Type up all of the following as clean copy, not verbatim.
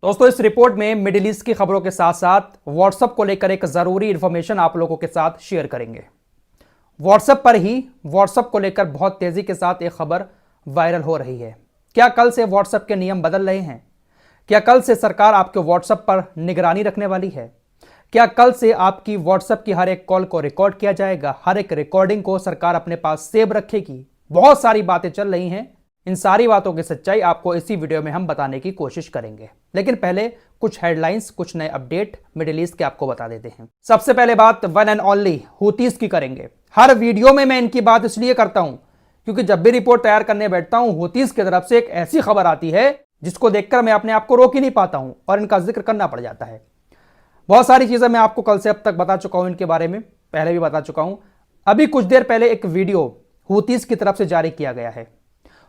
दोस्तों, इस रिपोर्ट में मिडिल ईस्ट की खबरों के साथ साथ व्हाट्सएप को लेकर एक जरूरी इंफॉर्मेशन आप लोगों के साथ शेयर करेंगे। व्हाट्सएप पर ही व्हाट्सएप को लेकर बहुत तेजी के साथ एक खबर वायरल हो रही है। क्या कल से व्हाट्सएप के नियम बदल रहे हैं? क्या कल से सरकार आपके व्हाट्सएप पर निगरानी रखने वाली है? क्या कल से आपकी व्हाट्सएप की हर एक कॉल को रिकॉर्ड किया जाएगा? हर एक रिकॉर्डिंग को सरकार अपने पास सेव रखेगी? बहुत सारी बातें चल रही हैं। इन सारी बातों की सच्चाई आपको इसी वीडियो में हम बताने की कोशिश करेंगे, लेकिन पहले कुछ हेडलाइंस, कुछ नए अपडेट मिडिल ईस्ट के आपको बता देते हैं। सबसे पहले बात वन एंड ओनली हूतीज की करेंगे। हर वीडियो में मैं इनकी बात इसलिए करता हूं क्योंकि जब भी रिपोर्ट तैयार करने बैठता हूं, हूतीज की तरफ से एक ऐसी खबर आती है जिसको देखकर मैं अपने आप को रोक ही नहीं पाता हूं और इनका जिक्र करना पड़ जाता है। बहुत सारी चीजें मैं आपको कल से अब तक बता चुका हूं, इनके बारे में पहले भी बता चुका हूं। अभी कुछ देर पहले एक वीडियो हूतीज की तरफ से जारी किया गया है।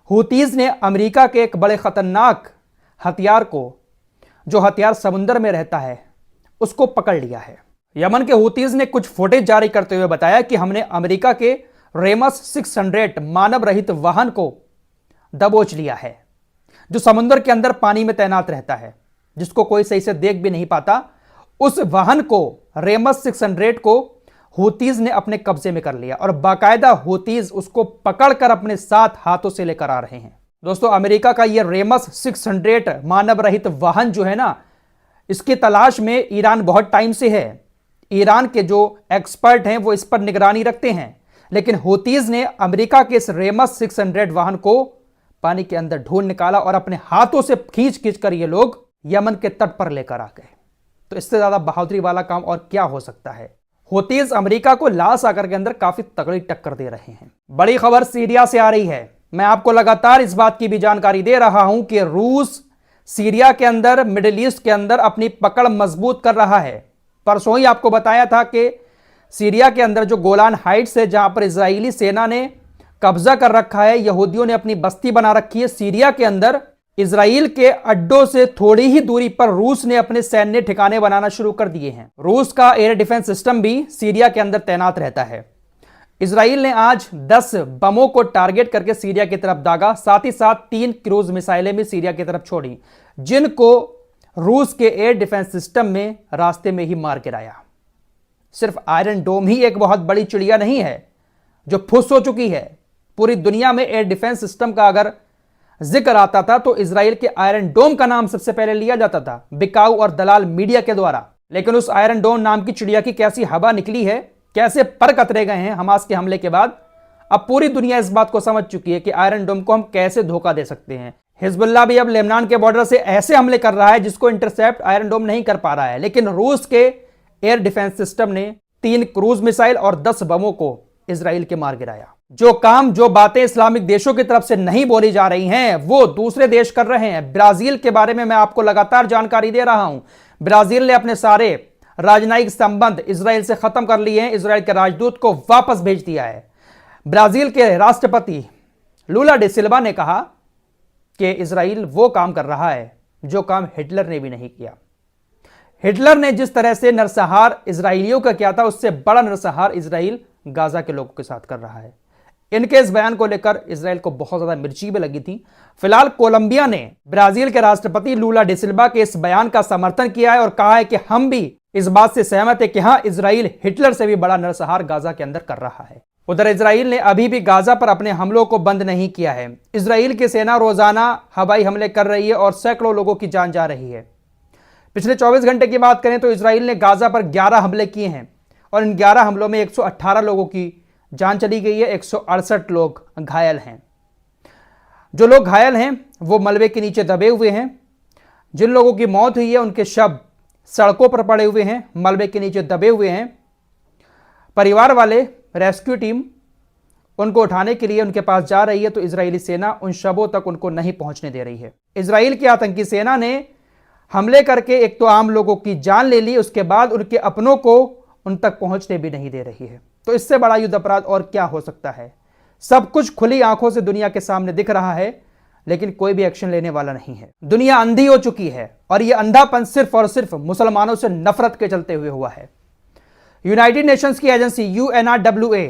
हूतीज ने अमेरिका के एक बड़े खतरनाक हथियार को, जो हथियार समुद्र में रहता है, उसको पकड़ लिया है। यमन के हूतीज ने कुछ फुटेज जारी करते हुए बताया कि हमने अमेरिका के रेमस 600 मानव रहित वाहन को दबोच लिया है, जो समुद्र के अंदर पानी में तैनात रहता है, जिसको कोई सही से देख भी नहीं पाता। उस वाहन को, रेमस 600 को हूतीज ने अपने कब्जे में कर लिया और बाकायदा हूतीज उसको पकड़कर अपने साथ हाथों से लेकर आ रहे हैं। दोस्तों, अमेरिका का यह रेमस 600 मानव रहित वाहन जो है ना, इसकी तलाश में ईरान बहुत टाइम से है। ईरान के जो एक्सपर्ट हैं वो इस पर निगरानी रखते हैं, लेकिन हूतीज ने अमेरिका के इस रेमस 600 वाहन को पानी के अंदर ढूंढ निकाला और अपने हाथों से खींच खींच कर ये लोग यमन के तट पर लेकर आ गए। तो इससे ज्यादा बहादुरी वाला काम और क्या हो सकता है। हूतीज अमेरिका को लाल सागर के अंदर काफी तगड़ी टक्कर दे रहे हैं। बड़ी खबर सीरिया से आ रही है। मैं आपको लगातार इस बात की भी जानकारी दे रहा हूं कि रूस सीरिया के अंदर, मिडिल ईस्ट के अंदर अपनी पकड़ मजबूत कर रहा है। परसों ही आपको बताया था कि सीरिया के अंदर जो गोलान हाइट्स है, जहां पर इजरायली सेना ने कब्जा कर रखा है, यहूदियों ने अपनी बस्ती बना रखी है। सीरिया के अंदर इजराइल के अड्डों से थोड़ी ही दूरी पर रूस ने अपने सैन्य ठिकाने बनाना शुरू कर दिए हैं। रूस का एयर डिफेंस सिस्टम भी सीरिया के अंदर तैनात रहता है। इजराइल ने आज 10 बमों को टारगेट करके सीरिया की तरफ दागा। साथ ही साथ 3 क्रूज मिसाइलें भी सीरिया की तरफ छोड़ी, जिनको रूस के एयर डिफेंस सिस्टम में रास्ते में ही मार गिराया। सिर्फ आयरन डोम ही एक बहुत बड़ी चिड़िया नहीं है जो फुस हो चुकी है। पूरी दुनिया में एयर डिफेंस सिस्टम का अगर जिक्र आता था तो इजराइल के आयरन डोम का नाम सबसे पहले लिया जाता था, बिकाऊ और दलाल मीडिया के द्वारा। लेकिन उस आयरन डोम नाम की चिड़िया की कैसी हवा निकली है, कैसे पर कतरे गए हैं हमास के हमले के बाद। अब पूरी दुनिया इस बात को समझ चुकी है कि आयरन डोम को हम कैसे धोखा दे सकते हैं। हिजबुल्लाह भी अब लेबनान के बॉर्डर से ऐसे हमले कर रहा है जिसको इंटरसेप्ट आयरन डोम नहीं कर पा रहा है। लेकिन रूस के एयर डिफेंस सिस्टम ने 3 क्रूज मिसाइल और 10 बमों को इजराइल के मार गिराया। जो काम, जो बातें इस्लामिक देशों की तरफ से नहीं बोली जा रही हैं, वो दूसरे देश कर रहे हैं। ब्राजील के बारे में मैं आपको लगातार जानकारी दे रहा हूं। ब्राजील ने अपने सारे राजनयिक संबंध इजराइल से खत्म कर लिए हैं। इजराइल के राजदूत को वापस भेज दिया है। ब्राजील के राष्ट्रपति लूला डे सिल्वा ने कहा कि इजराइल वो काम कर रहा है जो काम हिटलर ने भी नहीं किया। हिटलर ने जिस तरह से नरसंहार इजराइलियों का किया था, उससे बड़ा नरसंहार इजराइल गाजा के लोगों के साथ कर रहा है। इनके इस बयान को लेकर इजराइल को बहुत ज्यादा मिर्ची भी लगी थी। फिलहाल कोलंबिया ने ब्राजील के राष्ट्रपति लूला डे सिल्वा के इस बयान का समर्थन किया है और कहा है कि हम भी इस बात से सहमत है कि हां, इजराइल हिटलर से भी बड़ा नरसंहार गाजा के अंदर कर रहा है। उधर इजराइल ने अभी भी गाजा पर अपने हमलों को बंद नहीं किया है। इजराइल की सेना रोजाना हवाई हमले कर रही है और सैकड़ों लोगों की जान जा रही है। पिछले 24 घंटे की बात करें तो इजराइल ने गाजा पर 11 हमले किए हैं और इन 11 हमलों में 118 लोगों की जान चली गई है, 168 लोग घायल हैं। जो लोग घायल हैं वो मलबे के नीचे दबे हुए हैं। जिन लोगों की मौत हुई है उनके शव सड़कों पर पड़े हुए हैं, मलबे के नीचे दबे हुए हैं। परिवार वाले, रेस्क्यू टीम उनको उठाने के लिए उनके पास जा रही है, तो इजरायली सेना उन शवों तक उनको नहीं पहुंचने दे रही है। इजराइल की आतंकी सेना ने हमले करके एक तो आम लोगों की जान ले ली, उसके बाद उनके अपनों को उन तक पहुंचने भी नहीं दे रही है। तो इससे बड़ा युद्ध अपराध और क्या हो सकता है। सब कुछ खुली आंखों से दुनिया के सामने दिख रहा है, लेकिन कोई भी एक्शन लेने वाला नहीं है। दुनिया अंधी हो चुकी है और यह अंधापन सिर्फ और सिर्फ मुसलमानों से नफरत के चलते हुए हुआ है। यूनाइटेड नेशंस की एजेंसी UNRWA,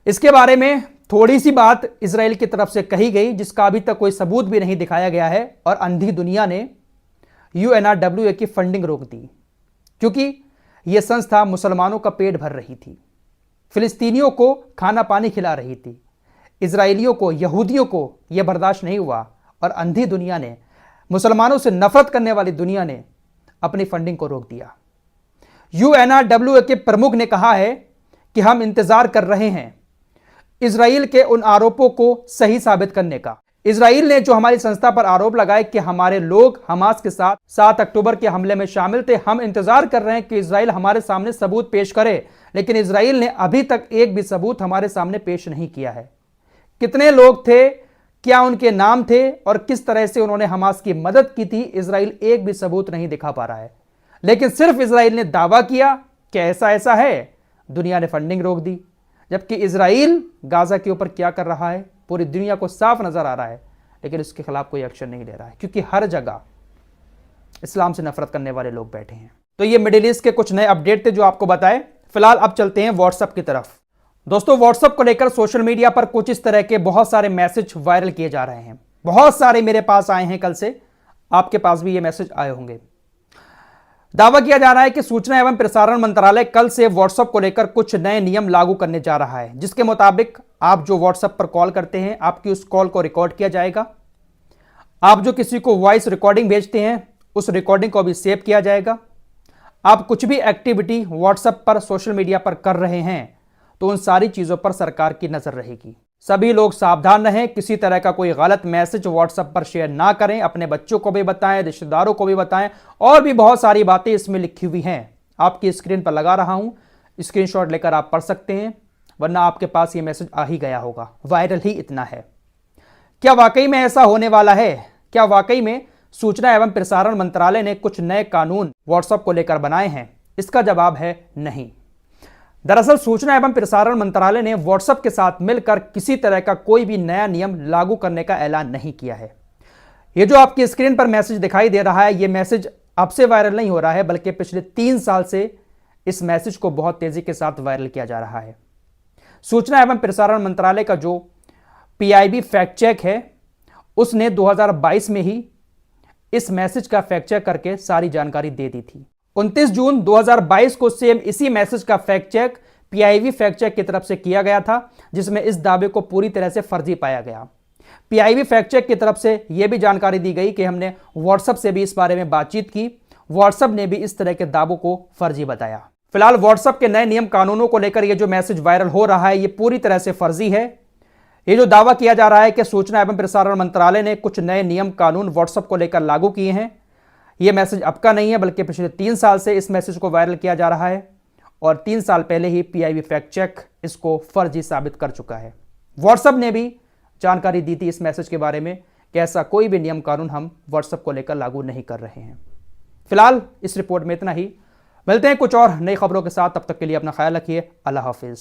इसके बारे में थोड़ी सी बात इजराइल की तरफ से कही गई, जिसका अभी तक कोई सबूत भी नहीं दिखाया गया है और अंधी दुनिया ने UNRWA की फंडिंग रोक दी, क्योंकि यह संस्था मुसलमानों का पेट भर रही थी, फिलिस्तीनियों को खाना पानी खिला रही थी। इजरायलियों को, यहूदियों को यह बर्दाश्त नहीं हुआ और अंधी दुनिया ने, मुसलमानों से नफरत करने वाली दुनिया ने अपनी फंडिंग को रोक दिया। UNRWA के प्रमुख ने कहा है कि हम इंतजार कर रहे हैं इजराइल के उन आरोपों को सही साबित करने का। इजराइल ने जो हमारी संस्था पर आरोप लगाए कि हमारे लोग हमास के साथ 7 अक्टूबर के हमले में शामिल थे, हम इंतजार कर रहे हैं कि इजराइल हमारे सामने सबूत पेश करे, लेकिन इजराइल ने अभी तक एक भी सबूत हमारे सामने पेश नहीं किया है। कितने लोग थे, क्या उनके नाम थे और किस तरह से उन्होंने हमास की मदद की थी, इजराइल एक भी सबूत नहीं दिखा पा रहा है। लेकिन सिर्फ इजराइल ने दावा किया कि ऐसा ऐसा है, दुनिया ने फंडिंग रोक दी। जबकि इजराइल गाजा के ऊपर क्या कर रहा है पूरी दुनिया को साफ नजर आ रहा है, लेकिन उसके खिलाफ कोई एक्शन नहीं ले रहा है, क्योंकि हर जगह इस्लाम से नफरत करने वाले लोग बैठे हैं। तो ये मिडिल ईस्ट के कुछ नए अपडेट थे जो आपको बताए। फिलहाल अब चलते हैं व्हाट्सएप की तरफ। दोस्तों, व्हाट्सएप को लेकर सोशल मीडिया पर कुछ इस तरह के बहुत सारे मैसेज वायरल किए जा रहे हैं। बहुत सारे मेरे पास आए हैं, कल से आपके पास भी ये मैसेज आए होंगे। दावा किया जा रहा है कि सूचना एवं प्रसारण मंत्रालय कल से व्हाट्सएप को लेकर कुछ नए नियम लागू करने जा रहा है, जिसके मुताबिक आप जो व्हाट्सएप पर कॉल करते हैं, आपकी उस कॉल को रिकॉर्ड किया जाएगा। आप जो किसी को वॉइस रिकॉर्डिंग भेजते हैं, उस रिकॉर्डिंग को भी सेव किया जाएगा। आप कुछ भी एक्टिविटी व्हाट्सएप पर, सोशल मीडिया पर कर रहे हैं, तो उन सारी चीजों पर सरकार की नजर रहेगी। सभी लोग सावधान रहें, किसी तरह का कोई गलत मैसेज व्हाट्सएप पर शेयर ना करें। अपने बच्चों को भी बताएं, रिश्तेदारों को भी बताएं, और भी बहुत सारी बातें इसमें लिखी हुई हैं। आपकी स्क्रीन पर लगा रहा हूं, स्क्रीनशॉट लेकर आप पढ़ सकते हैं, वरना आपके पास ये मैसेज आ ही गया होगा। वायरल ही इतना है। क्या वाकई में ऐसा होने वाला है? क्या वाकई में सूचना एवं प्रसारण मंत्रालय ने कुछ नए कानून व्हाट्सएप को लेकर बनाए हैं? इसका जवाब है नहीं। दरअसल सूचना एवं प्रसारण मंत्रालय ने व्हाट्सएप के साथ मिलकर किसी तरह का कोई भी नया नियम लागू करने का ऐलान नहीं किया है। ये जो आपकी स्क्रीन पर मैसेज दिखाई दे रहा है, ये मैसेज अब से वायरल नहीं हो रहा है, बल्कि पिछले 3 साल से इस मैसेज को बहुत तेजी के साथ वायरल किया जा रहा है। सूचना एवं प्रसारण मंत्रालय का जो PIB फैक्ट चेक है, उसने 2022 में ही इस मैसेज का फैक्ट चेक करके सारी जानकारी दे दी थी। 29 जून 2022 को सेम इसी मैसेज का fact check PIB fact check की तरफ से किया गया था, जिसमें इस दावे को पूरी तरह से फर्जी पाया गया। PIB फैक्ट चेक की तरफ से यह भी जानकारी दी गई कि हमने व्हाट्सएप से भी इस बारे में बातचीत की, व्हाट्सएप ने भी इस तरह के दावों को फर्जी बताया। फिलहाल व्हाट्सएप के नए नियम कानूनों को लेकर यह जो मैसेज वायरल हो रहा है, यह पूरी तरह से फर्जी है। ये जो दावा किया जा रहा है कि सूचना एवं प्रसारण मंत्रालय ने कुछ नए नियम कानून व्हाट्सएप को लेकर लागू किए हैं, यह मैसेज अब का नहीं है, बल्कि पिछले 3 साल से इस मैसेज को वायरल किया जा रहा है, और 3 साल पहले ही PIB फैक्ट चेक इसको फर्जी साबित कर चुका है। व्हाट्सएप ने भी जानकारी दी थी इस मैसेज के बारे में कि ऐसा कोई भी नियम कानून हम व्हाट्सएप को लेकर लागू नहीं कर रहे हैं। फिलहाल इस रिपोर्ट में इतना ही। मिलते हैं कुछ और नई खबरों के साथ, तब तक के लिए अपना ख्याल रखिए। अल्लाह हाफिज।